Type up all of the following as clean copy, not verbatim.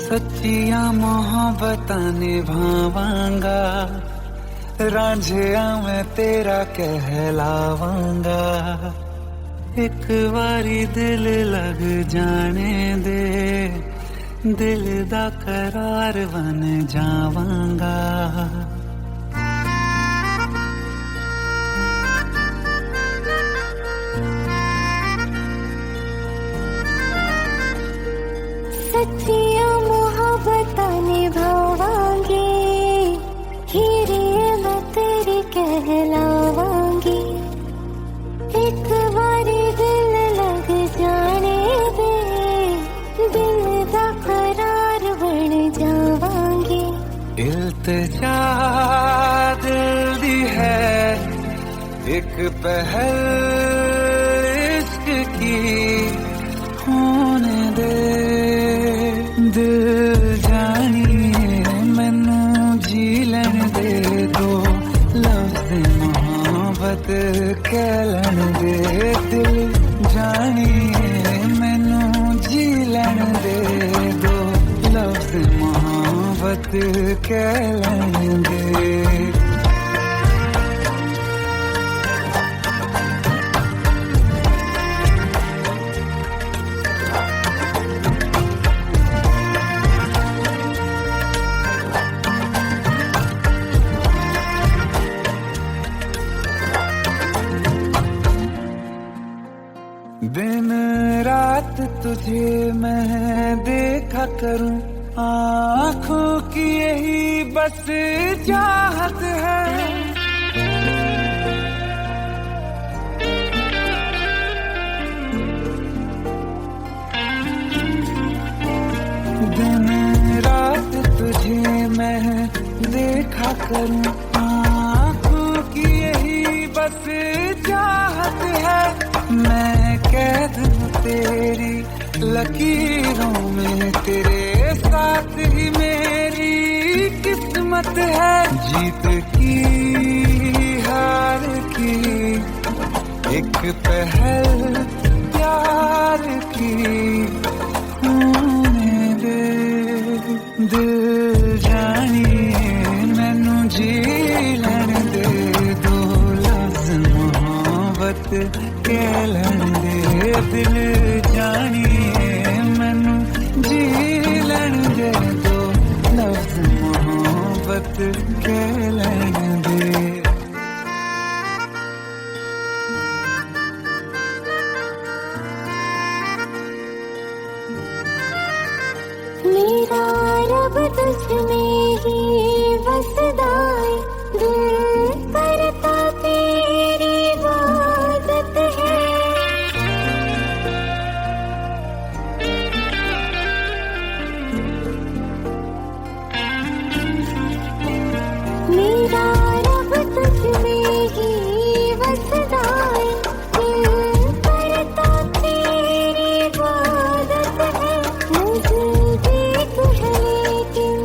सच्चिया मोहब्बतां निभावांगा, रांझिया मैं तेरा कहलावांगा। एक बारी दिल लग जाने दे, दिल दा करार बन जावांगा। सच्चिया मोहब्बतां निभावांगे, हीरे मैं तेरी कहलावांगी। एक बारी दिल लग जाने दे, दिल दा करार बन जावांगी। इल्तिजा दिल दी है एक पहल इश्क की, होने दे दिल जानिए मैनू जी लैन दे दो, लफ्ज़ मोहब्बत कह लैन दे। दिल जानिए मैनू जी लैन दे दो, लफ्ज़ मोहब्बत कह लैन दे। दिन रात तुझे मैं देखा करूं, आँखों की यही बस चाहत है। दिन रात तुझे मैं देखा करूं, आँखों की यही बस चाहत है। मैं कैद हूँ तेरी लकीरों में, तेरे साथ ही मेरी किस्मत है। जीत की हार की एक पहल प्यार की, होने दे दिल जानिए मैनू जी लैन दे दो, लफ्ज़ मोहब्बत कह लैन दे। दिल जानिए मैनू जी लैन दे दो, लफ्ज़ मोहब्बत कह लैन दे। मेरा रब तुझ में ही बसदा है, दिल करता तेरी इबादत है। मेरा रब तुझ में ही बसदा है, दिल करता तेरी इबादत है। मुझे देख है लेकिन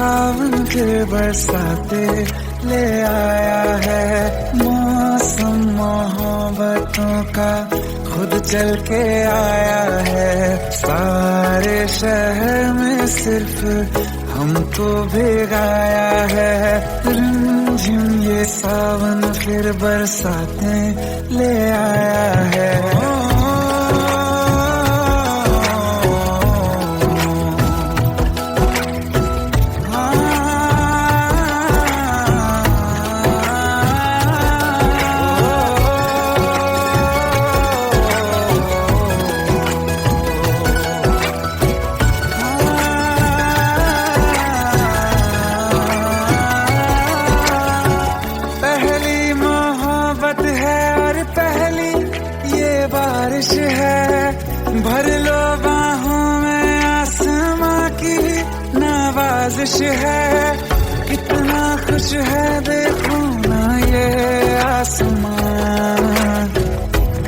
सावन फिर बरसाते ले आया है। मौसम मोहब्बतों का खुद चल के आया है। सारे शहर में सिर्फ हमको भिगाया है। रिमझिम ये सावन फिर बरसाते ले आया है। बारिश है भर लो बाहों में आसमां की नवाजिश है। कितना खुश है देखो ना ये आसमां,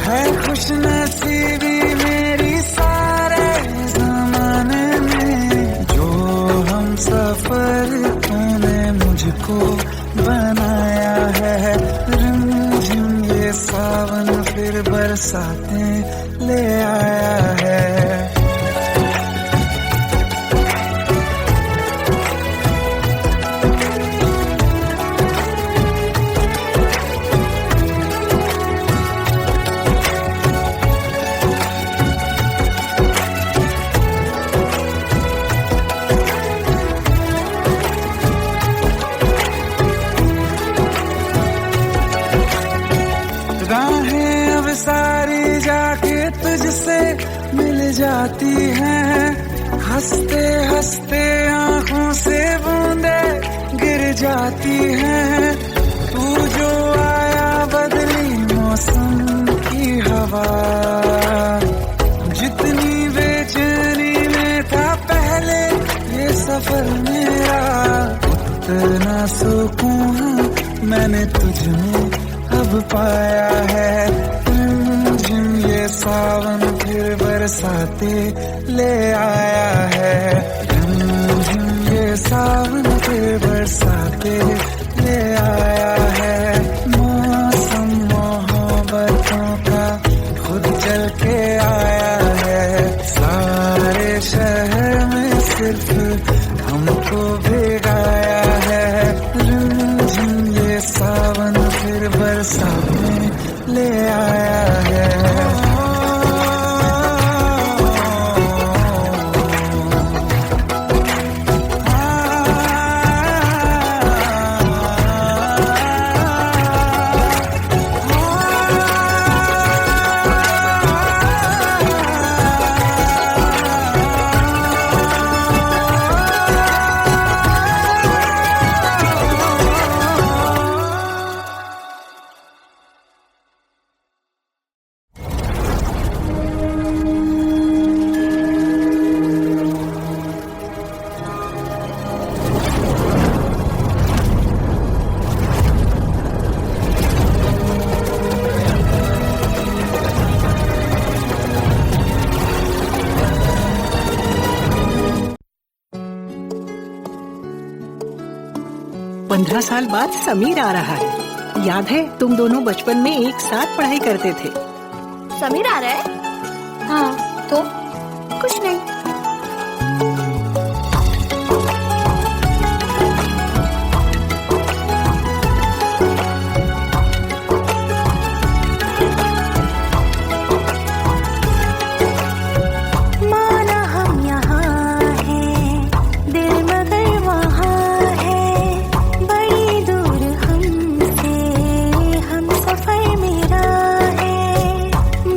है खुश नसीबी मेरी सारे जमाने में। जो हम सफर तूने मुझको बनाया है। रिमझिम ये सावन फिर बरसाते ले आया है। राहें अब सारी जाके तुझसे मिल जाती हैं। हंसते हंसते आंखों से बूंदे गिर जाती हैं। तू जो आया बदली मौसम की हवा, जितनी बेचैनी में था पहले ये सफर मेरा, उतना सुकून मैंने तुझ में अब पाया है। रिमझिम ये सावन फिर बरसाते ले आया है। रिमझिम ये सावन फिर बरसाते ले आया है। मौसम मोहब्बतों का खुद चल के आया है। सारे शहर में सिर्फ हमको भिगाया है। रिमझिम ये सावन फिर बरसाते ले आया है। पंद्रह साल बाद समीर आ रहा है। याद है तुम दोनों बचपन में एक साथ पढ़ाई करते थे। समीर आ रहा है? हाँ तो कुछ नहीं।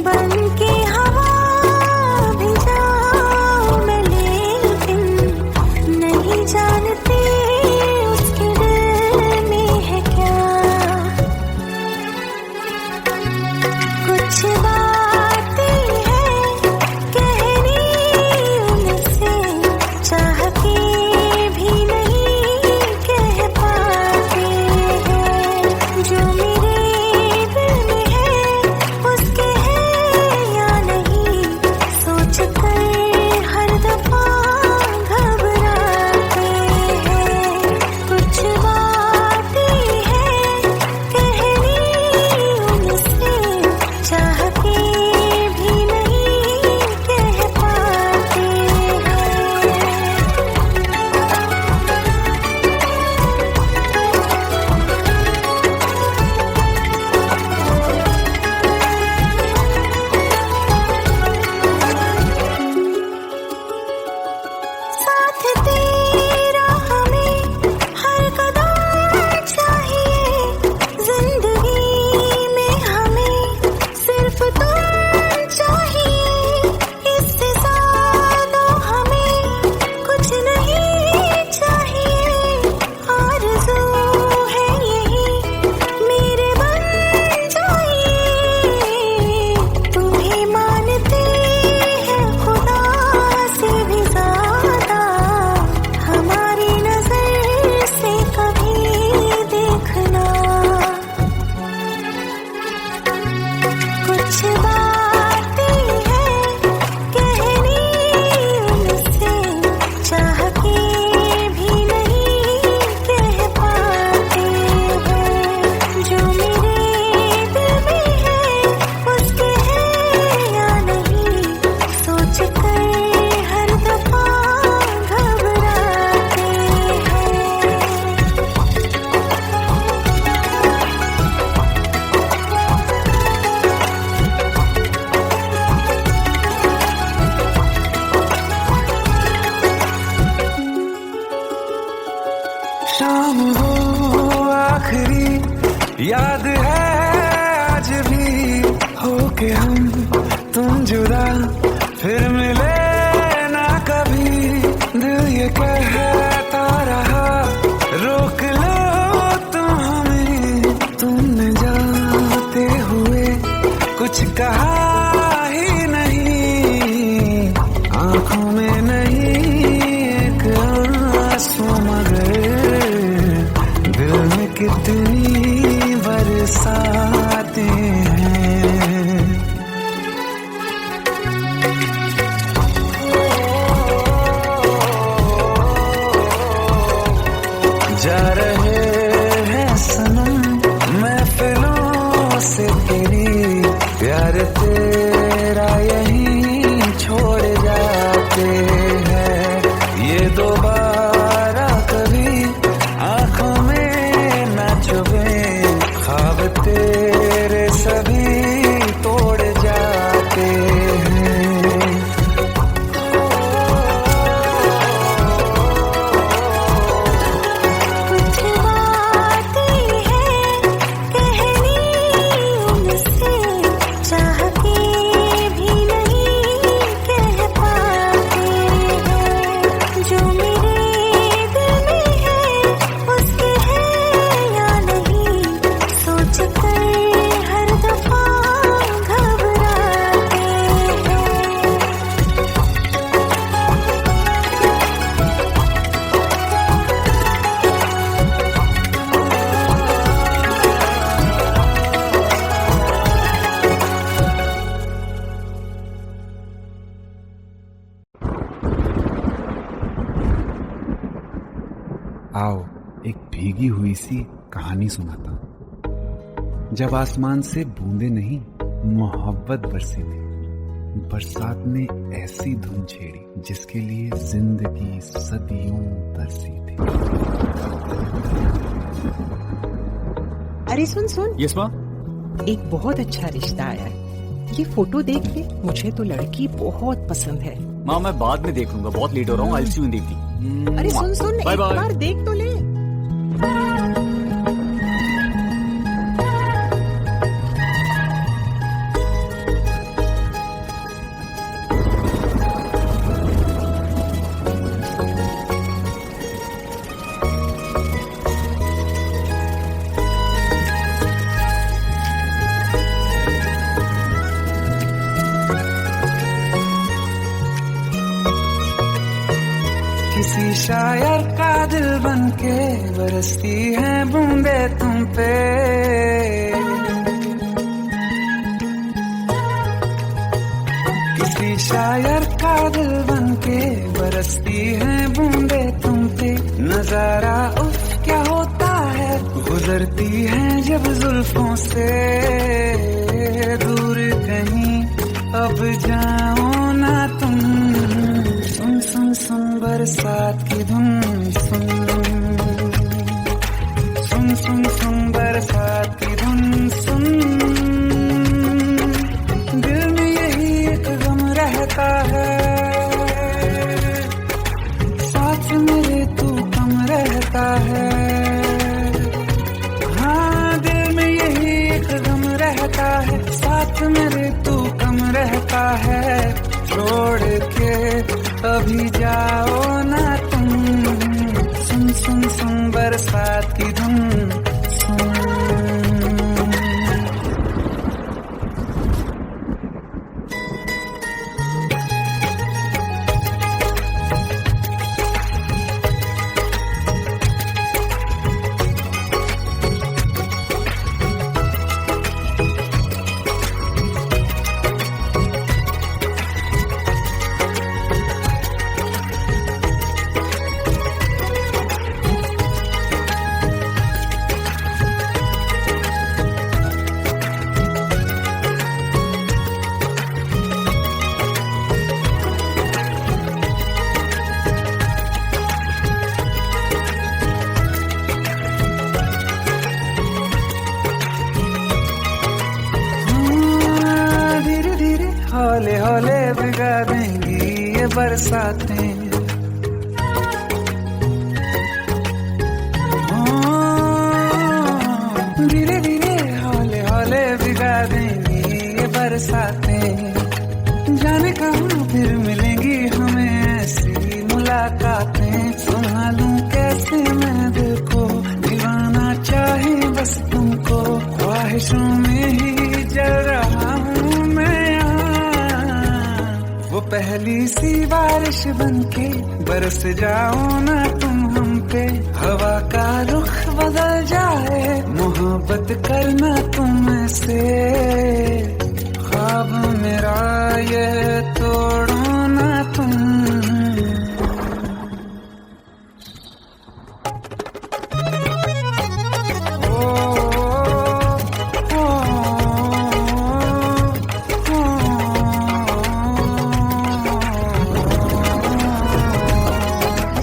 बन के हवा भी जा आज भी होके हम तुम जुदा फिर मिले ना कभी, दिल ये कहता रहा रोक लो तुम हमें, तुमने जाते हुए कुछ कहा ही नहीं, आंखों में नहीं एक आंसू मगर दिल में कितनी बरसाते हैं। जा रहे हैं सनम महफिलों से तेरी, प्यार तेरा यहीं छोड़ जाते हैं, ये दोबारा कभी आंखों में न चुभे, ख्वाब तेरे सभी तोड़ जाते हैं। कुछ बातें हैं कहनी उनसे, चाह के भी नहीं कह पाते हैं, जो मेरे दिल में है उसके है या नहीं, सोच कर हर दफा घबराते हैं। आओ एक भीगी हुई सी कहानी सुनाता हूं। जब आसमान से बूंदे नहीं मोहब्बत बरसी थी, बरसात ने ऐसी धुन छेड़ी जिसके लिए जिंदगी सदियों तरसी थी। अरे सुन सुन, यस माँ। एक बहुत अच्छा रिश्ता आया है, ये फोटो देख ले, मुझे तो लड़की बहुत पसंद है। माँ मैं बाद में देख लूंगा, बहुत लेट हो रहा हूँ। आई सी यू देख ली। अरे सुन सुन, बाय एक बाय। बार देख तो ले। किसी शायर का दिल बनके बरसती है बूंदे तुम पे, किसी शायर का दिल बनके बरसती है बूंदे तुम पे, नजारा उफ क्या होता है, गुजरती है जब जुल्फों से दूर कहीं, अब जाओ ना तुम, सुन सुन सुन बरसात की धुन, सुन सुन सुन सुन बरसात की धुन, सुन दिल में यही एक गम रहता है, साथ मेरे तू कम रहता है, हाँ दिल में यही एक गम रहता है, साथ मेरे तू कम रहता है, छोड़ के अभी जाओ ना तुम, सुन सुन सुन बरसात की धुन, सुन। हौले हौले भिगा देंगी ये बरसातें, धीरे धीरे हौले हौले भिगा बरसातें, जाने कहाँ फिर मिलेंगी हमें ऐसी मुलाकातें। संभालूं कैसे मैं दिल को, दीवाना चाहे बस तुमको, ख्वाहिशों में ही जल रहा हूँ मैं यहाँ। वो पहली सी बारिश बनके बरस जाओ ना तुम हम पे, हवा का रुख बदल जाए, मोहब्बत करना तुम से। ख्वाब मेरा ये तोड़ो ना तुम।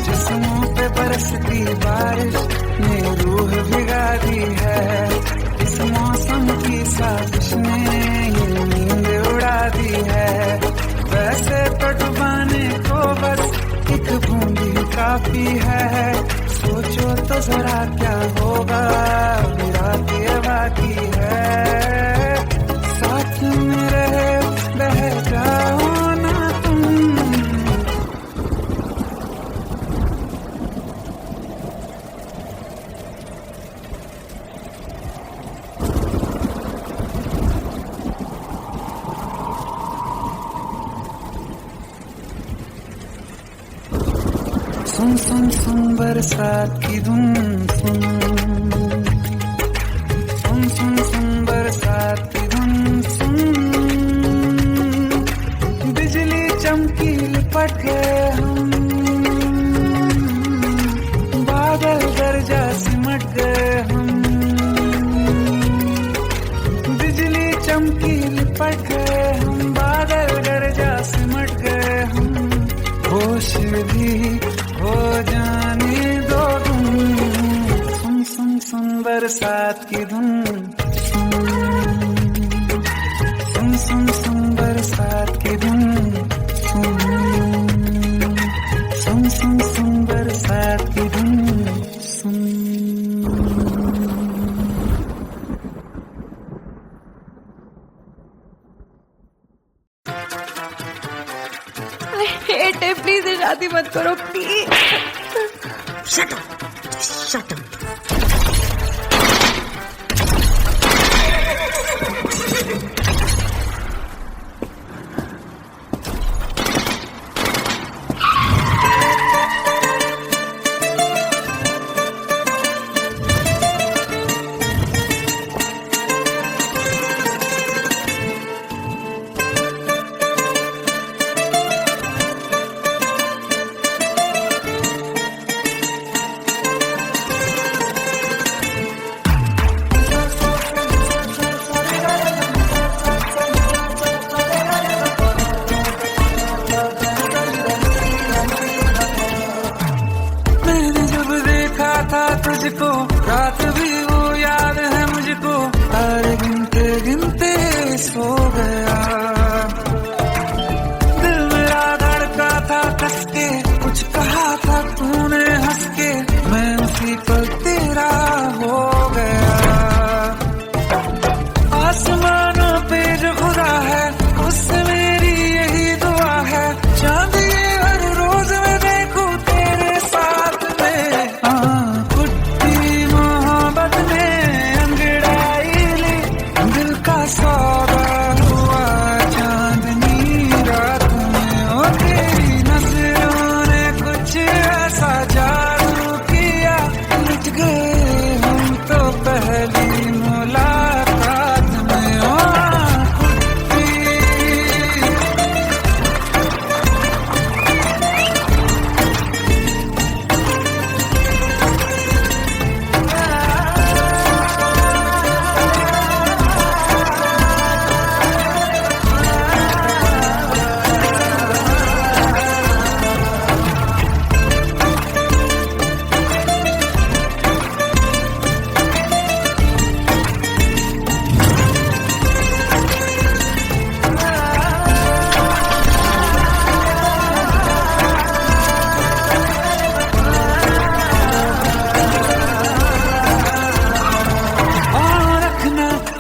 जिस्मों पे बरसती बारिश ने रूह भिगा दी है, इस मौसम की साजिश ने ये नींद उड़ा दी है। वैसे तो डुबाने को बस एक बूंद ही काफी है, सोचो तो जरा क्या होगा, अभी रात ये बाकी है। साथ में रहे बह जाओ ना तुम। सुन सुन सुन बरसात की धुन सुन, सुन सुन सुन बरसात की धुन सुन। बिजली चमकी लिपट गए हम, बादल गरजा सिमट गए हम। बिजली चमकी लिपट गए हम, बादल गरजा सिमट गए हम। होश भी हो जाने दो तुम, सुन सुन सुन बरसात की धुन सुन, सुन सुन सुन बरसात की धुन सुन, सुन सुन सुन बरसात की धुन सुन। हेट है, प्लीज ये शादी मत करो please. Shut up! Just shut up!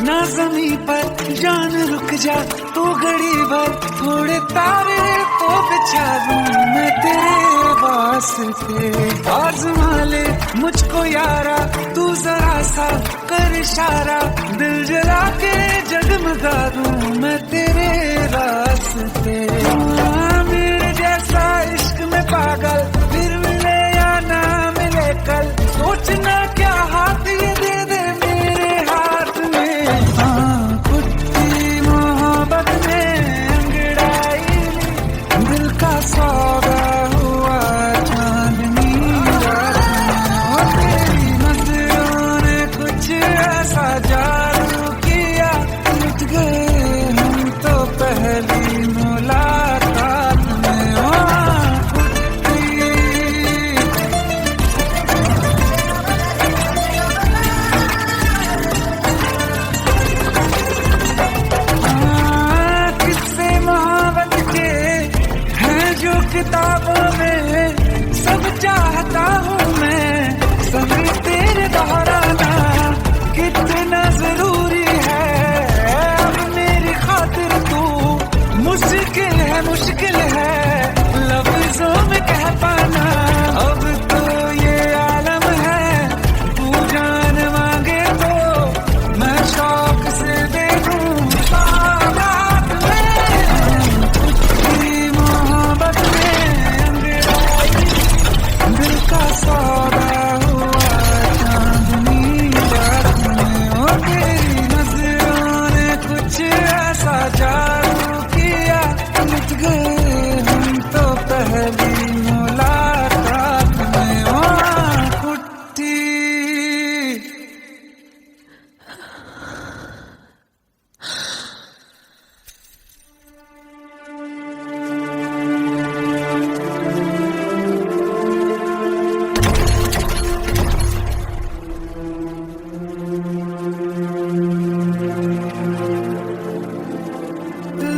ना जमी पर जान रुक जा तू घड़ी भर, थोड़े तारे तो बिछा दूं मैं तेरे वास्ते। आज़मा ले मुझको यारा तू जरा सा कर इशारा, दिल जला के जगमगा दूं मैं तेरे रास्ते। मेरे जैसा इश्क में पागल फिर मिले या ना मिले कल, सोचना क्या हाथ ये दे दे मेरे हाथ में। कुत्ती मोहब्बत में अंगड़ाई ली, दिल का सौदा हुआ चांदनी रात में। तेरी नजरों ने कुछ ऐसा जादू किया, लुट गए हम तो पहली मुलाकात में। किस्से मोहब्बत के हैं जो किताबों में, सब चाहता हूँ मैं संग तेरे दोहराना, कितना जरूरी है अब मेरी खातिर तू। मुश्किल है लफ्जों में कह पाना, अब तो ये आलम है तू जान मांगे तो मैं शौक से दे दूं सौगात में। कुछ मोहब्बत में अंगड़ाई, दिल का सौदा हुआ चांदनी रात में। ओ तेरी नजरों ने कुछ ऐसा जादू किया, लुट गए हम तो पहली मुलाकात में। ओ कुट्टी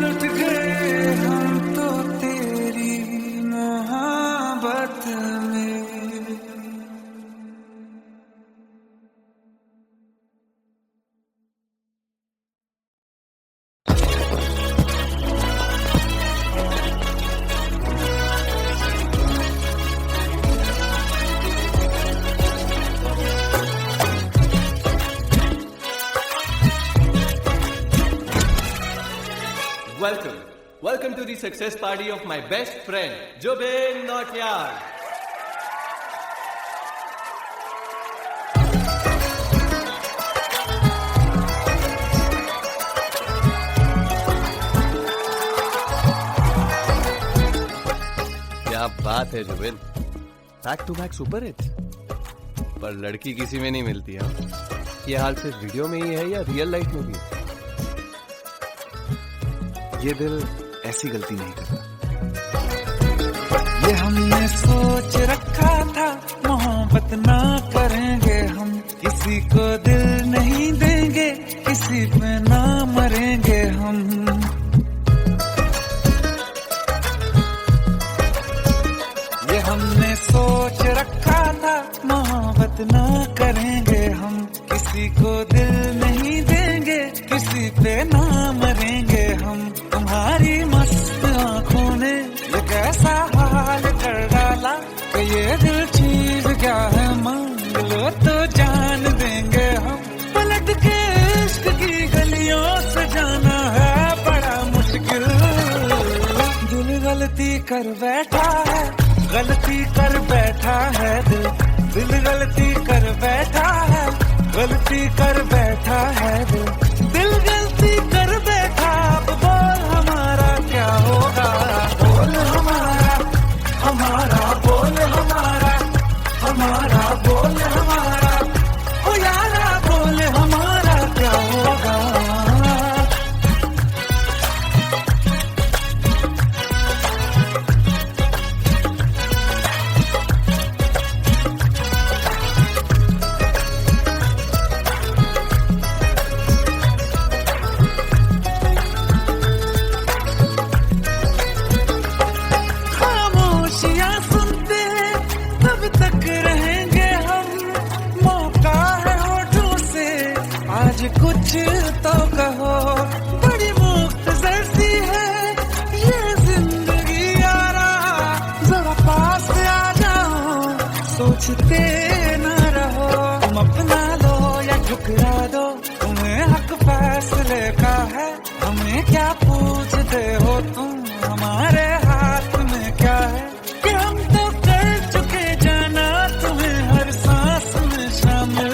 लुट गए हम तो तेरी मोहब्बत में। Welcome to the success party of my best friend, Jobin Notyard. क्या बात है Zubin, back to back super hit. पर लड़की किसी में नहीं मिलती है। ये हाल सिर्फ वीडियो में ही है या रियल लाइफ में भी? ये दिल ऐसी गलती नहीं करता। ये हमने सोच रखा था मोहब्बत ना करेंगे हम, किसी को दिल नहीं देंगे, किसी पे ना मरेंगे हम। ये हमने सोच रखा था मोहब्बत ना करेंगे हम, किसी को दिल नहीं देंगे, किसी पे ना मरेंगे हम। तुम्हारी मस्त आंखों ने ये कैसा हाल कर डाला कि ये दिल चीज क्या है मांग लो तो जान देंगे हम। पलट के इश्क की गलियों से जाना है बड़ा मुश्किल। दिल गलती कर बैठा है, गलती कर बैठा है दिल, दिल गलती कर बैठा है, गलती कर बैठा है दिल, दिल गलती कर बैठा। अब बोल हमारा क्या होगा, बोल हमारा, हमारा बोल हमारा, हमारा बोल हमारा, ओ यारा बोल हमारा क्या होगा। तो कहो बड़ी मुख्तसर सी है ये जिंदगी यारा, जरा पास आ जाओ सोचते न रहो, तुम अपना लो या ठुकरा दो, तुम्हें हक फैसले का है, हमें क्या पूछते हो तुम, हमारे हाथ में क्या है कि हम तो कर चुके जाना तुम्हें हर सांस में शामिल।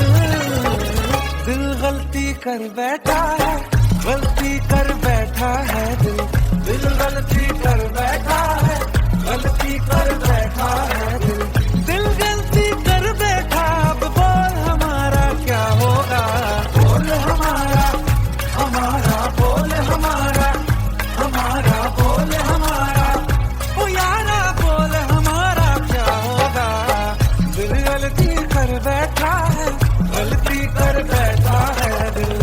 दिल गलती कर बैठा है, गलती कर बैठा है दिल, दिल गलती कर बैठा है, गलती कर बैठा है दिल, दिल गलती कर बैठा। अब बोल हमारा क्या होगा, बोल हमारा, हमारा बोल हमारा, हमारा बोल हमारा, ओ यारा बोल हमारा क्या होगा। दिल गलती कर बैठा है, गलती कर बैठा है दिल।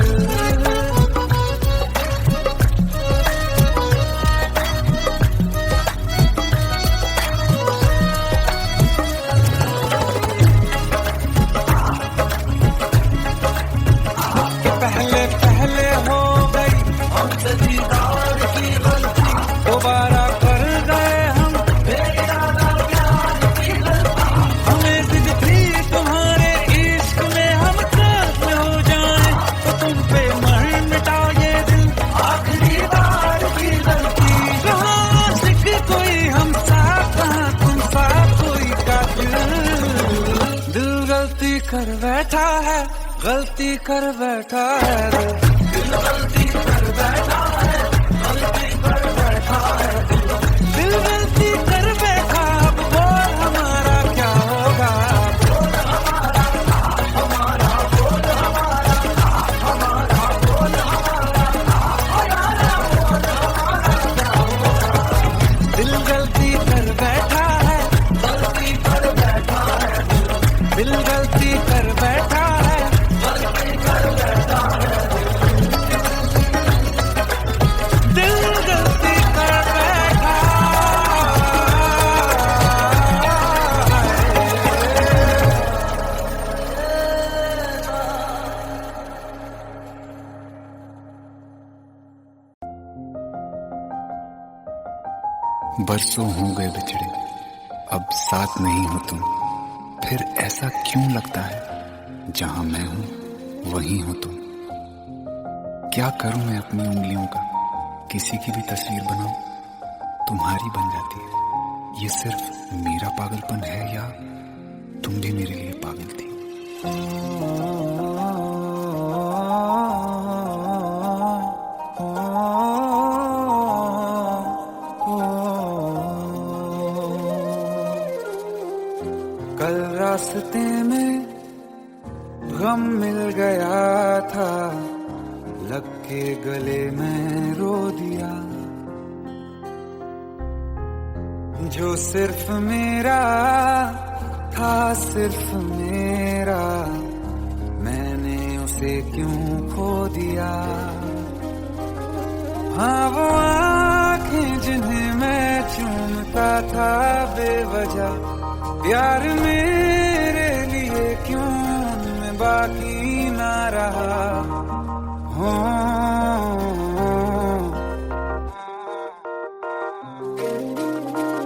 पहले पहले हो गई हमसे दीदार की गलती, दोबारा कर गए हम बेइरादा प्यार की गलती, हमें जिद थी तुम्हारे इश्क में हम काफिर हो जाएं, तो तुम पे मर मिटा ये दिल आखिरी बार की गलती। कहाँ आशिक कोई हम साथ, कहाँ तुम साथ कोई कातिल। दिल गलती कर बैठा है, गलती कर बैठा है दिल गलती कर बैठा है, गलती कर बैठा है दिल गलती कर बैठा। अब बोल हमारा क्या होगा, बोल हमारा, हमारा बोल हमारा, हमारा बोल हमारा, दिल गलती कर बैठा है, गलती कर बैठा है दिल गलती कर बैठा है, गलती कर बैठा है दिल गलती कर बैठा बरसों हो गए बिछड़े, अब साथ नहीं हो तुम, फिर ऐसा क्यों लगता है जहां मैं हूं वहीं हो तुम। क्या करूं मैं अपनी उंगलियों का, किसी की भी तस्वीर बनाऊं तुम्हारी बन जाती है। ये सिर्फ मेरा पागलपन है या तुम भी मेरे लिए पागल थी। कल रास्ते में गम मिल गया था, लग के गले में रो दिया, जो सिर्फ मेरा था सिर्फ मेरा, मैंने उसे क्यों खो दिया। हाँ वो आँखें जिन्हें मैं चूमता था बेवजह, प्यार मेरे लिए क्यों उनमें बाकी ना रहा हो।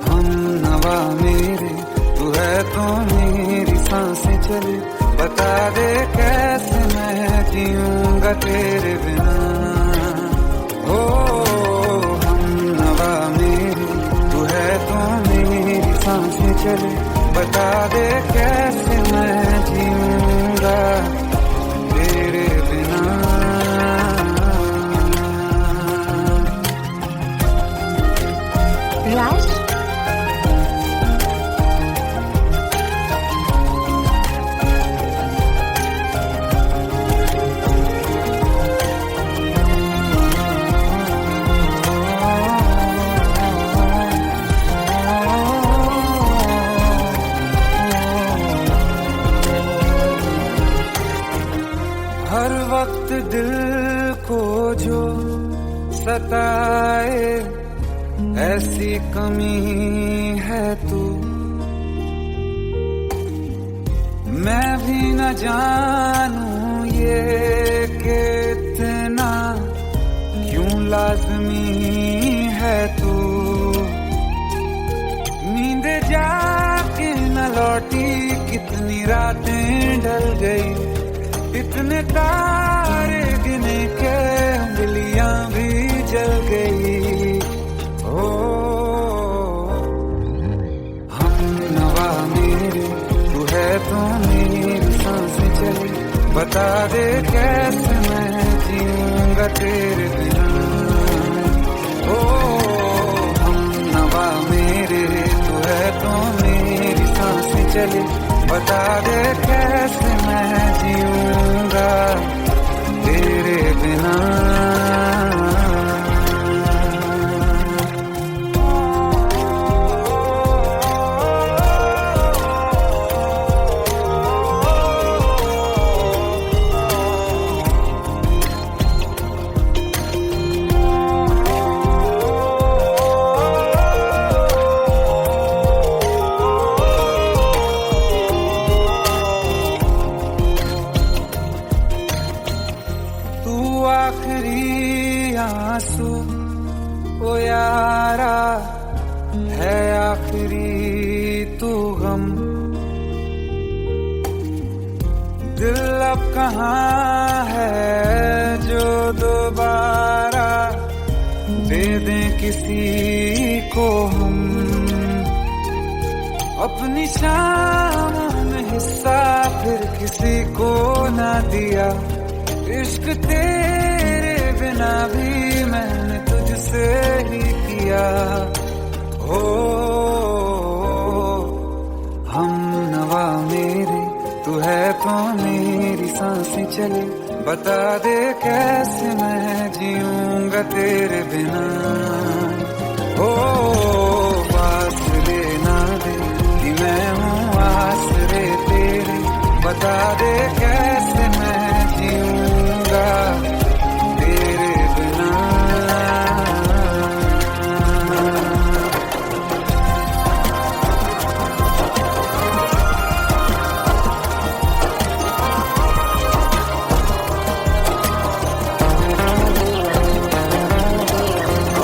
हम नवा मेरे तू है तो मेरी सांसें चले, बता दे कैसे मैं जीऊंगा तेरे बिना। हो हम नवा मेरे तू है तो मेरी सांसें चले, बता दे कैसे मैं जीऊंगा तेरे बिना। राज, हर वक्त दिल को जो सताए ऐसी कमी है तू, मैं भी न जानूं ये कि इतना लाज़मी है तू। नींद जाके न लौटी, कितनी रातें ढल गई, इतने तारे गिने के उंगलियां भी जल गई। ओ हम नवा मेरे, तू है तो मेरी सांसें चली, बता दे कैसे मैं जीऊंगा तेरे बिना। ओ हम नवा मेरे, तू है तो मेरी सांसें चली, बता दे कैसे मैं जीऊंगा तेरे बिना। आखिरी आंसू ओ यारा है, आखिरी तू गम। दिल अब कहाँ है जो दोबारा दे दें किसी को हम। अपनी शाम में हिस्सा फिर किसी को ना दिया, इश्क तेरे बिना भी मैंने तुझसे ही किया। ओ हम नवा मेरे, तू है तो मेरी सांसें चली, बता दे कैसे मैं जीऊंगा तेरे बिना। ओ फासले ना दे कि मैं हूँ आसरे तेरे, बता दे कैसे मैं जीऊंगा तेरे बिना।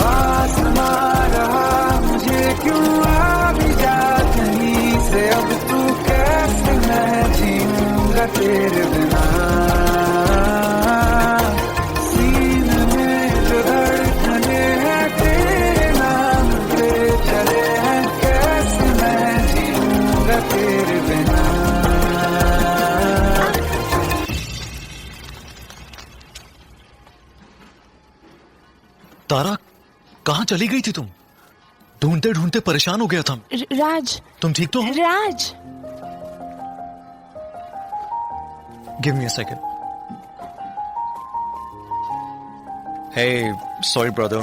आसमां रहा मुझे क्यों आ भी जा कहीं से, अब तू कैसे मैं जीऊंगा तेरे बिना। सीने में जो धड़कने हैं तेरे नाम पे चले हैं, कैसे मैं जीऊंगा तेरे बिना। तारा, कहाँ चली गई थी तुम? ढूंढते ढूंढते परेशान हो गया था। राज, तुम ठीक तो हो? राज, Give me a second. Hey, sorry brother.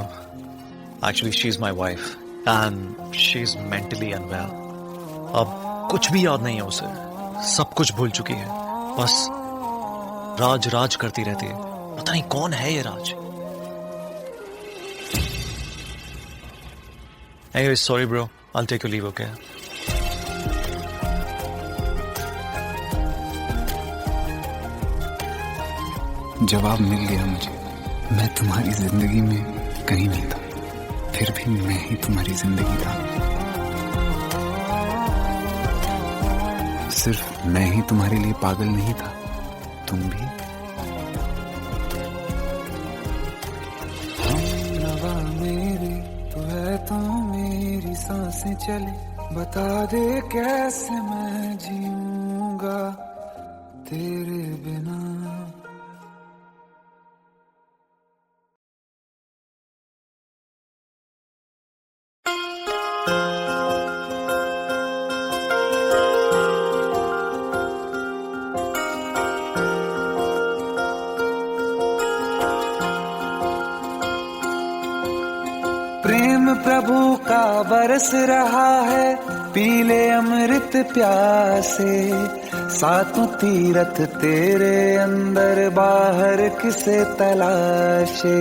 Actually, she's my wife and she's mentally unwell. अब कुछ भी याद नहीं है उसे, सब कुछ भूल चुकी है, बस राज राज करती रहती है। पता नहीं कौन है ये राज। Anyway, sorry bro. I'll take your leave, okay? जवाब मिल गया मुझे। मैं तुम्हारी जिंदगी में कहीं नहीं था, फिर भी मैं ही तुम्हारी जिंदगी था। सिर्फ मैं ही तुम्हारे लिए पागल नहीं था, तुम भी। हम नवा मेरे, तू है तो मेरी सांसें चली, बता दे कैसे मैं जीऊंगा तेरे बिना। प्रेम प्रभु का बरस रहा है, पीले अमृत प्यासे, सातों तीरथ तेरे अंदर बाहर किसे तलाशे।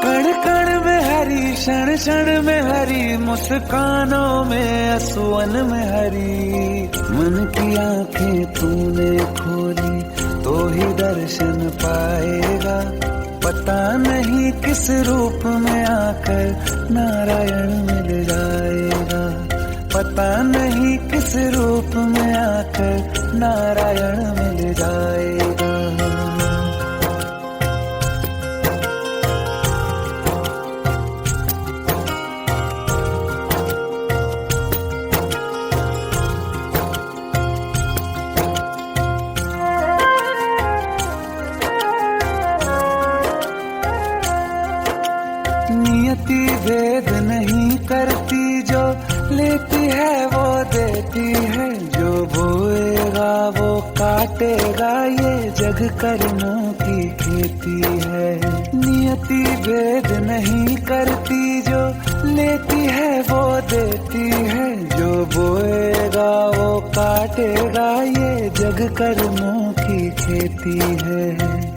कण कण में हरी, क्षण क्षण में हरी, मुस्कानों में असुवन में हरी। मन की आंखें तूने खोली, तो ही दर्शन पाएगा। पता नहीं किस रूप में आकर नारायण मिल जाएगा। पता नहीं किस रूप में आकर नारायण मिल जाएगा। नियति भेद नहीं करती, जो लेती है वो देती है। जो बोएगा वो काटेगा, ये जग कर्मों की खेती है। नियति भेद नहीं करती, जो लेती है वो देती है। जो बोएगा वो काटेगा, ये जग कर्मों की खेती है।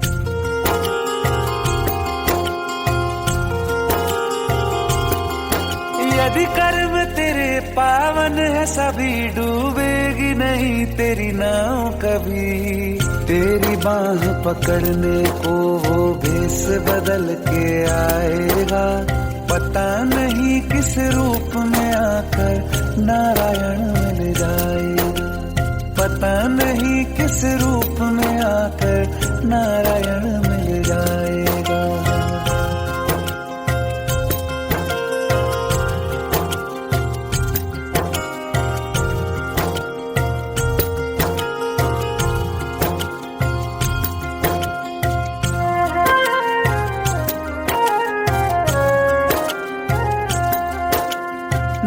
यदि कर्म तेरे पावन है, सभी डूबेगी नहीं तेरी नाव कभी। तेरी बाह पकड़ने को वो भेष बदल के आएगा। पता नहीं किस रूप में आकर नारायण मिल जाएगा। पता नहीं किस रूप में आकर नारायण मिल जाएगा।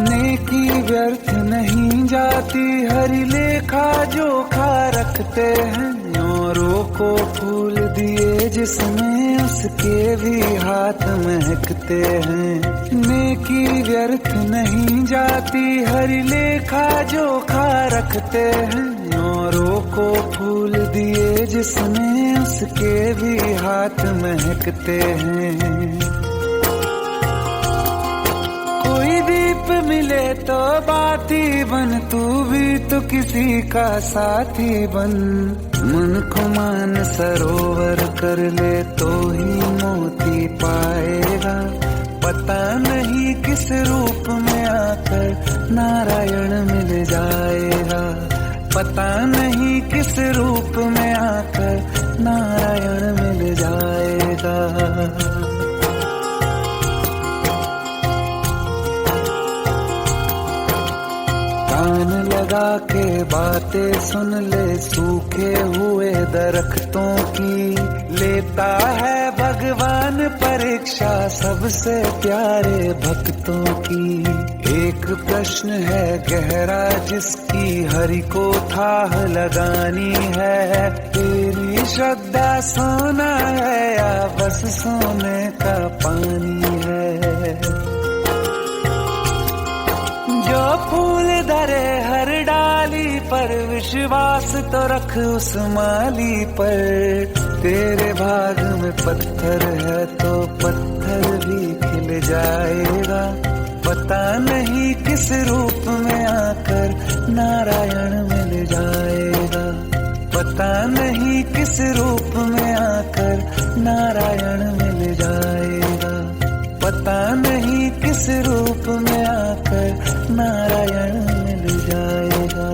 नेकी व्यर्थ नहीं जाती, हरि लेखा जोखा रखते हैं। औरों को फूल दिए जिसमें, उसके भी हाथ महकते हैं। नेकी व्यर्थ नहीं जाती, हरि लेखा जोखा रखते हैं। औरों को फूल दिए जिसमें, उसके भी हाथ महकते हैं। कोई दीप मिले तो बाती बन, तू भी तो किसी का साथी बन। मन को मान सरोवर कर ले तो ही मोती पाएगा। पता नहीं किस रूप में आकर नारायण मिल जाएगा। पता नहीं किस रूप में आकर नारायण मिल जाएगा। कान लगा के बातें सुन ले सूखे हुए दरख्तों की। लेता है भगवान परीक्षा सबसे प्यारे भक्तों की। एक प्रश्न है गहरा जिसकी हरि को थाह लगानी है। तेरी श्रद्धा सोना है या बस सोने का पानी है। जो फूल धरे हर डाली पर, विश्वास तो रख उस माली पर। तेरे भाग में पत्थर है तो पत्थर भी खिल जाएगा। पता नहीं किस रूप में आकर नारायण मिल जाएगा। पता नहीं किस रूप में आकर नारायण मिल जाएगा। पता नहीं किस रूप में आकर नारायण मिल जाएगा।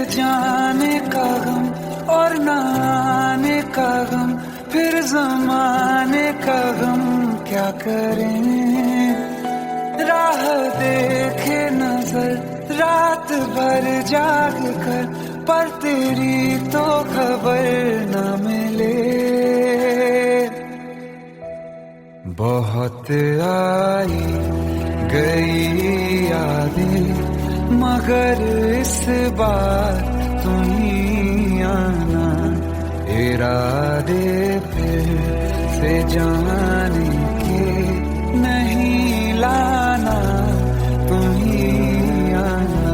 जाने का गम और न आने का गम, फिर जमाने का गम क्या करें। राह देखे नजर रात भर जाग कर, पर तेरी तो खबर न मिले। बहुत आई गई यादें मगर इस बार तुम ही आना। इरादे फिर से जाने के नहीं लाना, तुम ही आना।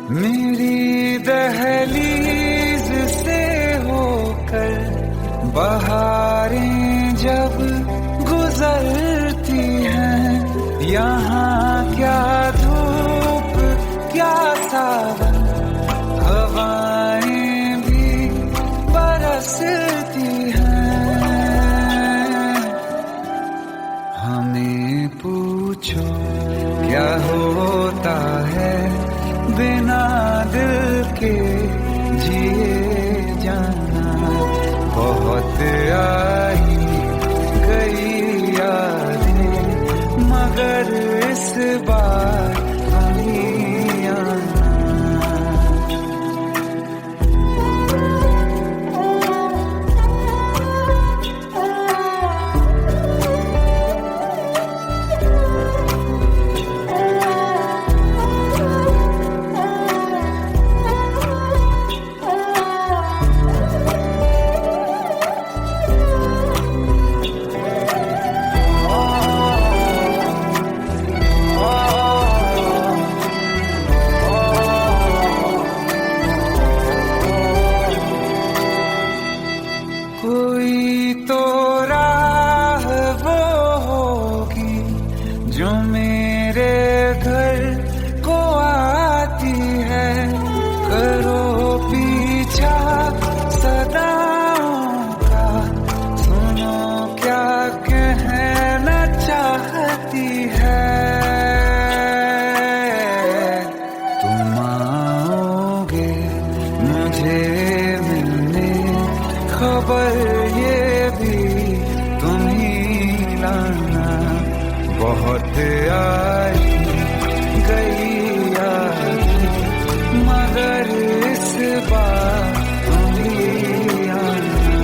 मेरी दहलीज से होकर बहारें जब गुजरती हैं, यहाँ क्या धूप क्या सावन, हवाएं भी बरसती हैं। हमें पूछो क्या होता है बिना दिल के जिए जाना। बहुत आई गई यादें मगर इस बार तुम ही आना। कोई तो राह वो होगी जो मेरे घर को आती है। करो पीछा सदाओं का, सुनो क्या कहना चाहती है। तुम आओगे मुझे मिलने, खबर ये भी तुम ही लाना। बहुत आई गई यादें मगर इस बार तुम ही आना।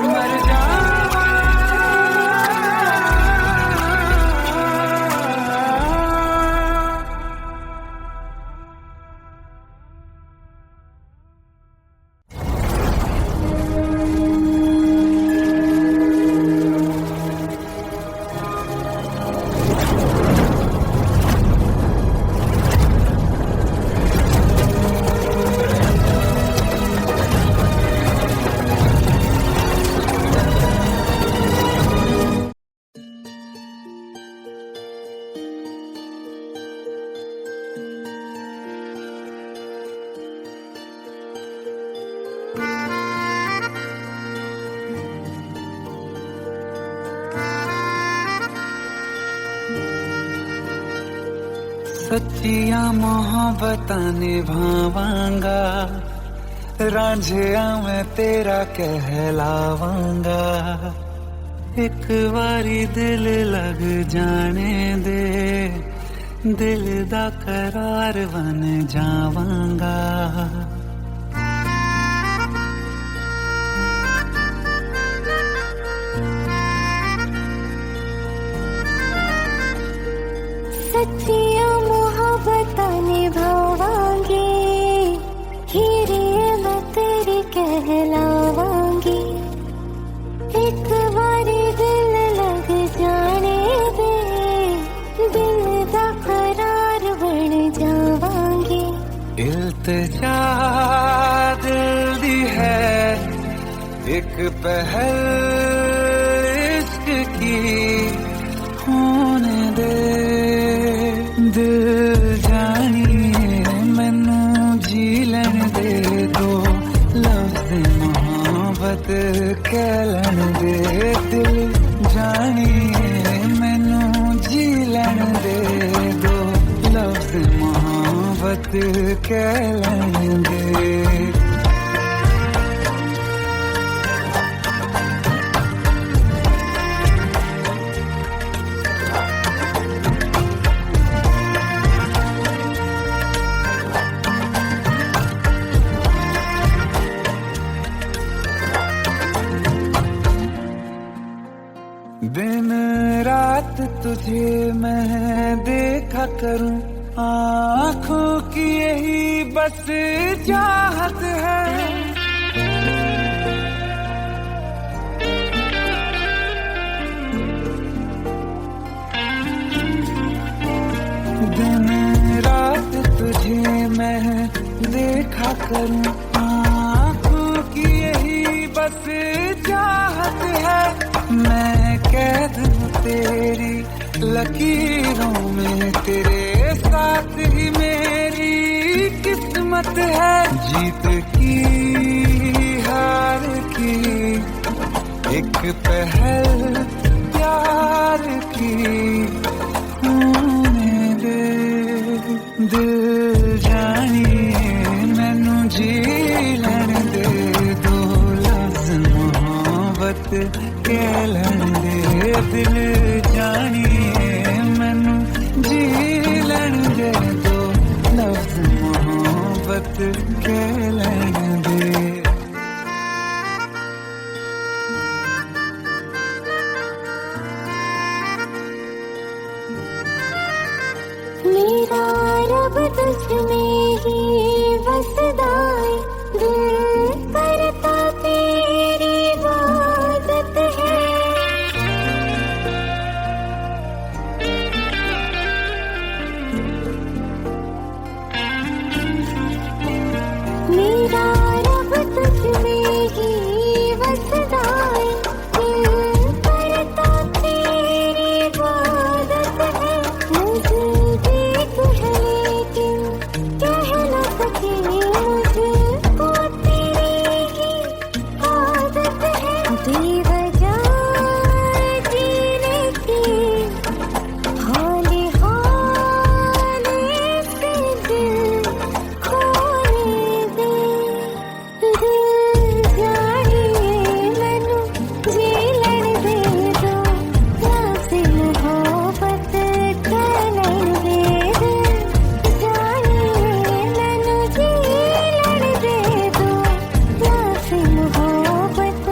मर जावा सच्चिया मोहब्बतां निभावांगा, रांझिया मैं तेरा कहलावांगा। एक बारी दिल लग जाने दे, दिल दा करार बन जावांगा। सच्चिया मोहब्बतां निभावांगी, हीरे मैं तेरी कहलावांगी। एक बारी दिल लग जाने दे, दिल दा करार बन जावांगी। इल्तिजा दिल दी है, एक पहल इश्क की होने दे दिल जानिए मैनू जी लैन दे दो लफ्ज़ मोहब्बत कह लैन दे दिल जानिए मैनू जी लैन दे दो लफ्ज़ मोहब्बत कह लैन दे दिन रात तुझे मैं देखा करूं आँखों की यही बस चाहत है दिन रात तुझे मैं देखा करूं आँखों की यही बस चाहत है मैं कैद हूँ तेरी लकीरों में तेरे साथ ही मेरी किस्मत है जीत की हार की एक पहल प्यार की होने दे दिल जानिए मैनू जी लैन दे दो लफ्ज़ मोहब्बत कह लैन दे दिल जानिए मैनू जी लैन दे दो लफ्ज़ मोहब्बत कह लैन दे मेरा रब तुझ में ही बसदा है दिल करता तेरी इबादत है मेरा रब तुझ में ही बसदा है दिल करता तेरी इबादत है मुझे देख है लेकिन कह न सके मुझको तेरी ही आदत है बेवजह जीने की हाले हाले से दिल खोने दे दिल जानिए मैनू जी लैन दे दो लफ्ज़ मोहब्बत कह लैन दे दिल जानिए मैनू जी लैन दे दो लफ्ज़ मोहब्बत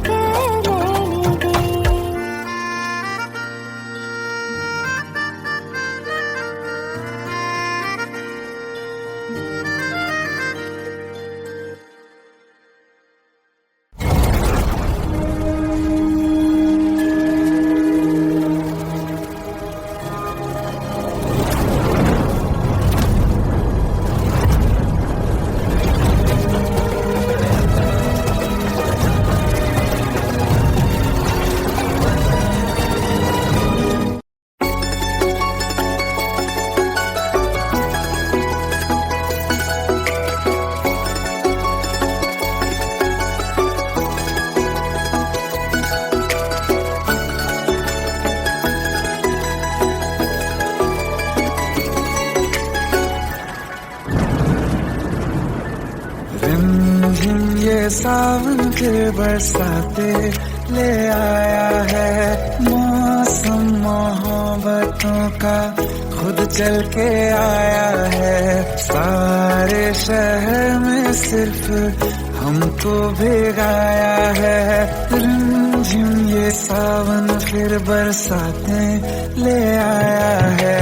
कह लैन दे रिमझिम ये सावन फिर बरसाते ले आया है मौसम मोहब्बतों का खुद चल के आया है सारे शहर में सिर्फ हमको भिगाया है रिमझिम ये सावन फिर बरसाते ले आया है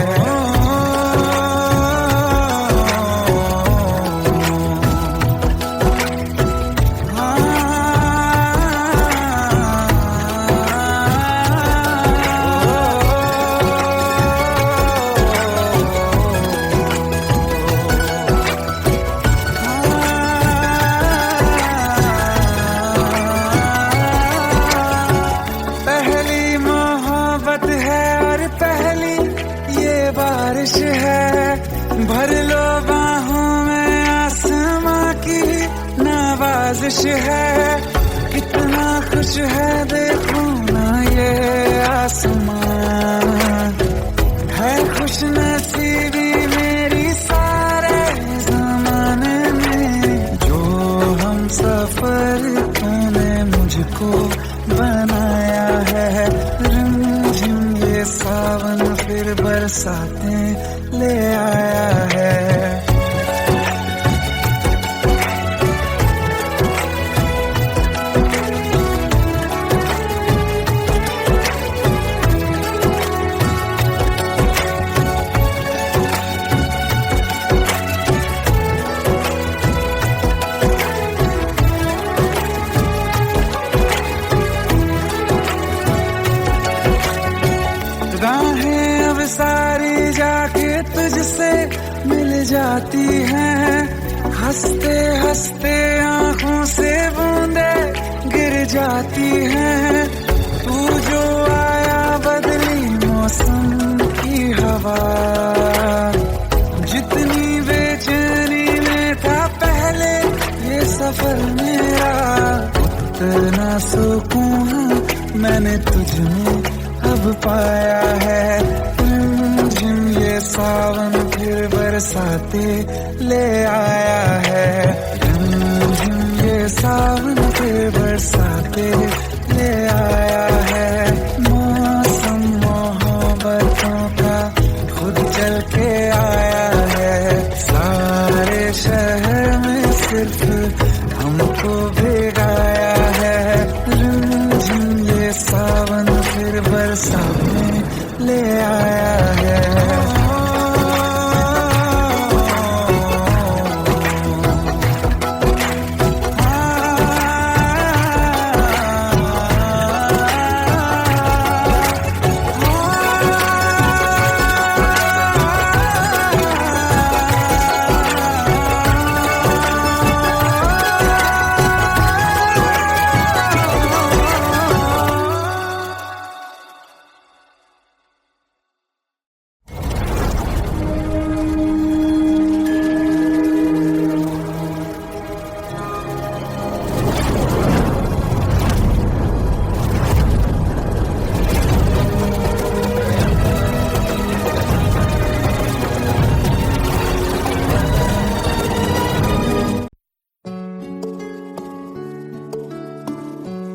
बारिश है, भर लो बाहों में आसमां की नवाजिश है। कितना खुश है देखो ना ये आसमान, है खुश नसीबी मेरी सारे जमाने में। जो हम सफर तूने मुझको बनाया है, रिमझिम ये सावन फिर बरसातें ले आया है। राहें अब सारी जाके तुझसे मिल जाती हैं, हंसते हंसते आंखों से बूंदे गिर जाती हैं। तू जो आया बदली मौसम की हवा, जितनी बेचैनी में था पहले ये सफर मेरा, उतना सुकून मैंने तुझ में अब पाया है। रिमझिम ये सावन फिर बरसाते ले आया है, रिमझिम ये सावन फिर बरसाते ले आया है। मौसम मोहब्बतों का खुद चल के आया है, सारे शहर में सिर्फ हमको भिगाया है। रिमझिम ये सावन फिर बरसाने ले आया है।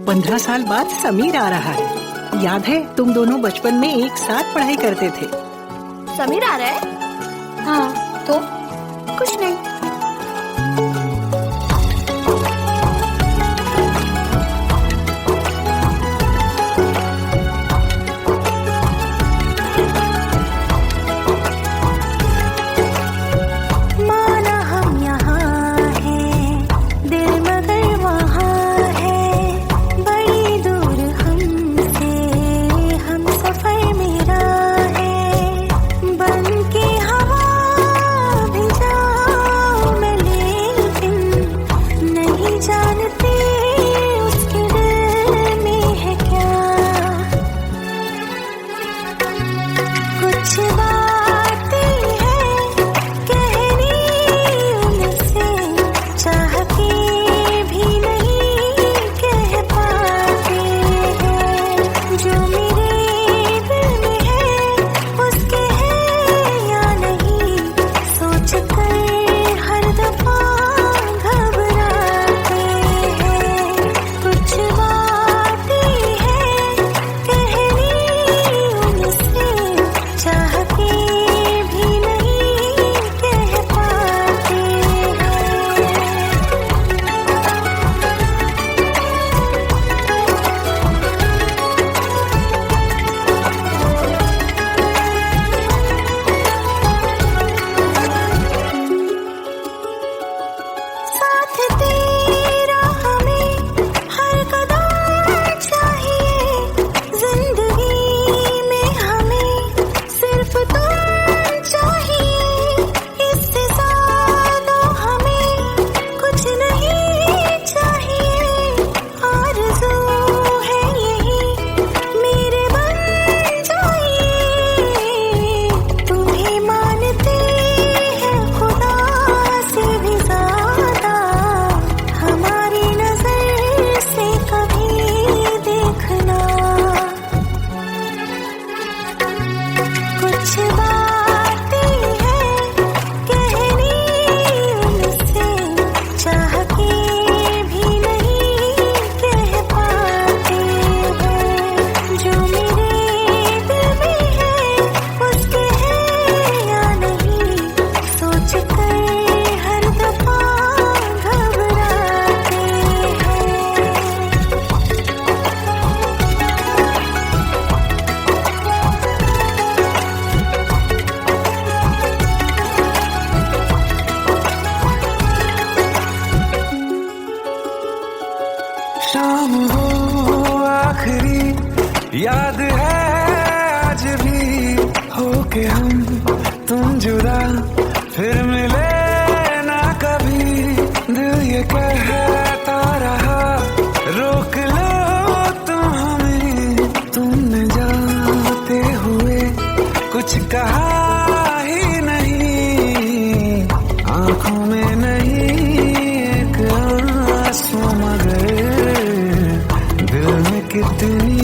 पंद्रह साल बाद समीर आ रहा है। याद है तुम दोनों बचपन में एक साथ पढ़ाई करते थे। समीर आ रहा है? हाँ, तो कुछ नहीं। बन के हवा भी जा याद है आज भी होके हम तुम जुदा फिर मिले ना कभी। दिल ये कहता रहा रोक लो तुम हमें, तुमने जाते हुए कुछ कहा ही नहीं। आंखों में नहीं एक आंसू मगर दिल में कितनी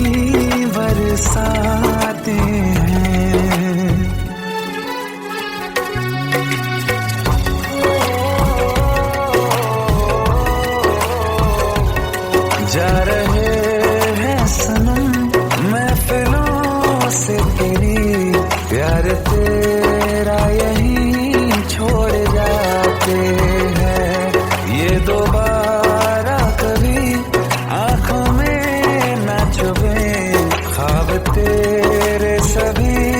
बरसाते हैं। जा रहे हैं सनम महफिलों से तेरी, प्यार तेरा यहीं छोड़ जाते हैं। ये दोबारा कभी आंखों में न चुभे ख्वाब तेरे सभी